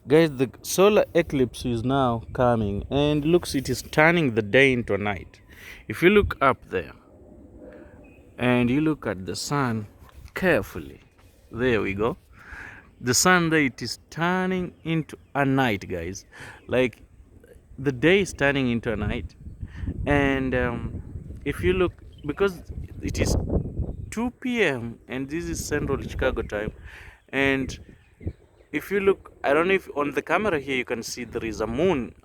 Guys, the solar eclipse is now coming, and looks, it is turning the day into a night. If you look up there and you look at the sun carefully, there we go. The sun there, it is turning into a night, guys. Like, the day is turning into a night. And if you look, because it is 2 p.m. and this is central Chicago time, and if you look, I don't know if on the camera here you can see there is a moon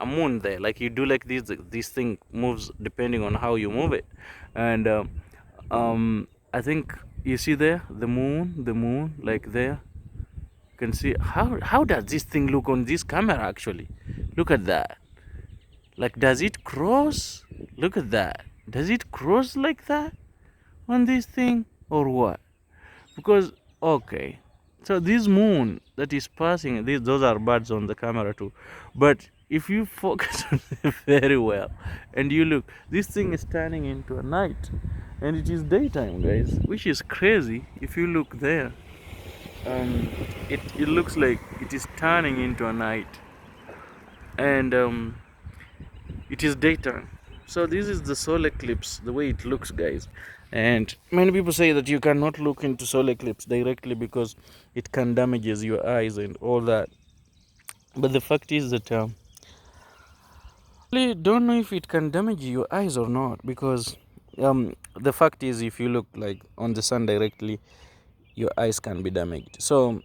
there. Like, you do like this thing moves depending on how you move it. And I think you see there the moon like there. You can see how does this thing look on this camera actually. Look at that. Like, does it cross? Look at that. Does it cross like that on this thing or what? Because, okay, so this moon that is passing, those are birds on the camera too, but if you focus on it very well and you look, this thing is turning into a night, and it is daytime, guys, which is crazy. If you look there, it looks like it is turning into a night, and it is daytime. So this is the solar eclipse, the way it looks, guys. And many people say that you cannot look into solar eclipse directly because it can damages your eyes and all that. But the fact is that I really don't know if it can damage your eyes or not, because the fact is, if you look like on the sun directly, your eyes can be damaged. So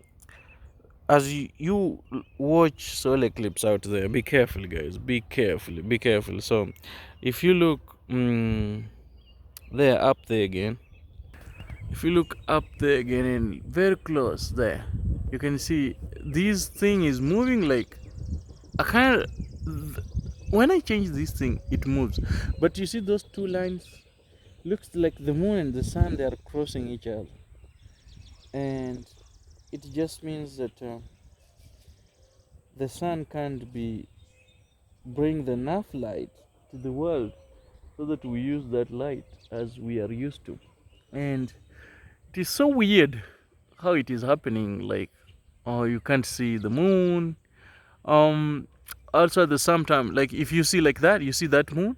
as you watch solar eclipse out there, be careful, guys. Be careful. So if you look there, up there again, if you look up there again and very close there, you can see this thing is moving like a kind of, when I change this thing it moves, but you see those two lines, looks like the moon and the sun, they are crossing each other, and it just means that the sun can't bring enough light to the world so that we use that light as we are used to. And it is so weird how it is happening. Like, oh, you can't see the moon. Also at the same time, like, if you see like that, you see that moon.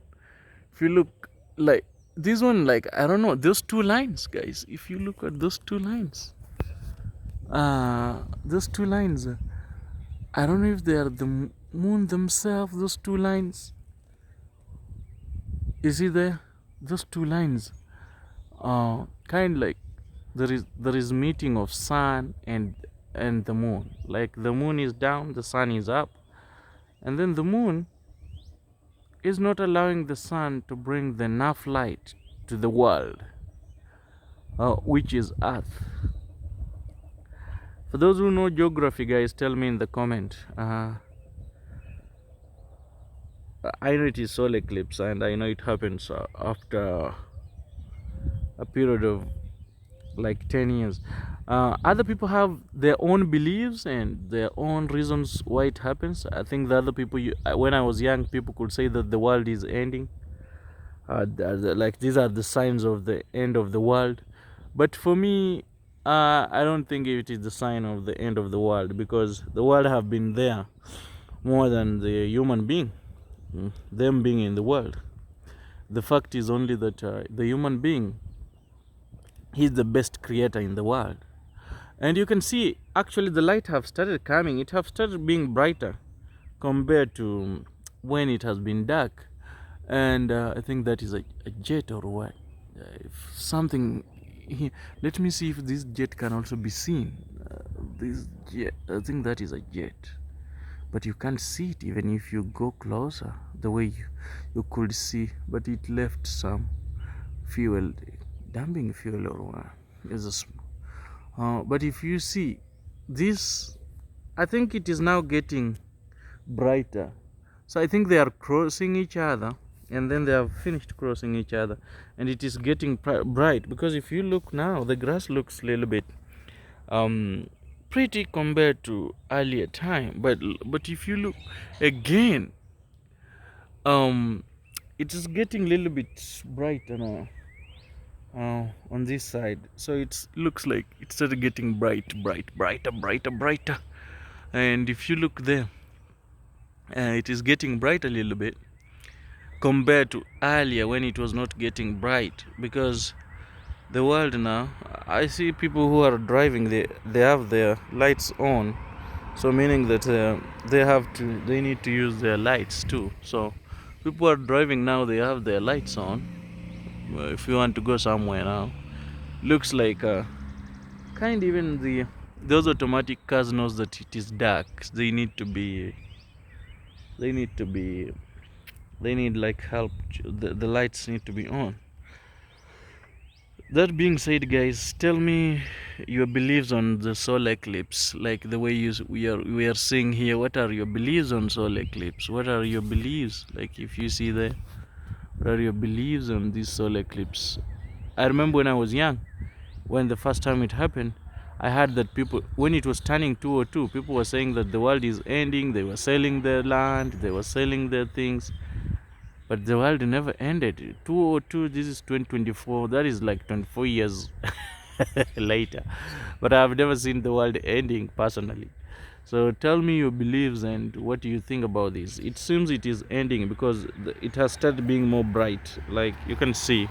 If you look like this one, like, I don't know, those two lines, guys. If you look at those two lines, I don't know if they are the moon themselves. Those two lines, you see there, those two lines, kind of like there is meeting of sun and the moon. Like, the moon is down, the sun is up, and then the moon is not allowing the sun to bring enough light to the world, which is Earth. For those who know geography, guys, tell me in the comment. I know it is solar eclipse, and I know it happens after a period of like 10 years. Other people have their own beliefs and their own reasons why it happens. I think the other people, when I was young, people could say that the world is ending. Like, these are the signs of the end of the world. But for me, I don't think it is the sign of the end of the world, because the world have been there more than the human being, them being in the world. The fact is only that the human being, he's the best creator in the world. And you can see actually the light have started coming. It have started being brighter compared to when it has been dark. And I think that is a jet or what. If something here, let me see if this jet can also be seen. This jet, I think that is a jet, but you can't see it even if you go closer the way you could see. But it left some fuel, dumping fuel or what. Is but if you see this, I think it is now getting brighter. So I think they are crossing each other, and then they have finished crossing each other, and it is getting bright. Because if you look now, the grass looks a little bit pretty compared to earlier time, but if you look again, it is getting a little bit brighter now on this side. So it looks like it started getting brighter. And if you look there, it is getting bright a little bit compared to earlier when it was not getting bright. Because the world now, I see people who are driving, they have their lights on, so meaning that they need to use their lights too. So people are driving now, they have their lights on. If you want to go somewhere now, looks like kind even those automatic cars knows that it is dark. They need to be they need like help. The lights need to be on. That being said, guys, tell me your beliefs on the solar eclipse, like the way we are seeing here. What are your beliefs on solar eclipse? What are your beliefs? Like if you see there, what are your beliefs on this solar eclipse? I remember when I was young, when the first time it happened, I heard that people, when it was turning 202, people were saying that the world is ending. They were selling their land, they were selling their things. But the world never ended. 202, this is 2024. That is like 24 years later. But I've never seen the world ending personally. So tell me your beliefs and what do you think about this? It seems it is ending because it has started being more bright. Like you can see,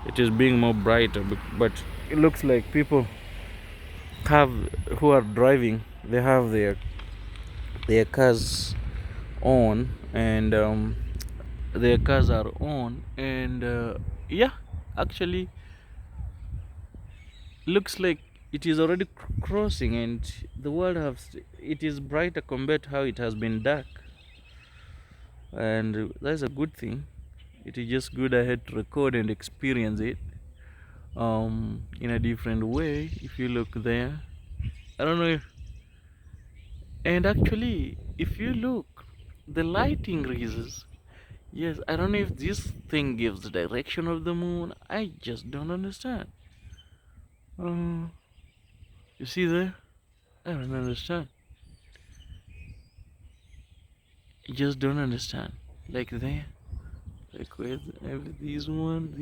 it is being more brighter. But it looks like people have who are driving, they have their cars on, and their cars are on, and yeah, actually looks like it is already crossing, and the world has, it is brighter compared to how it has been dark, and that's a good thing. It is just good ahead to record and experience it in a different way. If you look there, I don't know if, and actually if you look, the light increases. Yes, I don't know if this thing gives the direction of the moon. I just don't understand. Uh, you see there? I don't understand. I just don't understand. Like there, like where these one,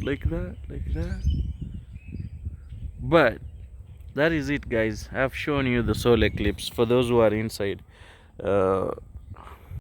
like that, like that. But that is it, guys. I've shown you the solar eclipse for those who are inside.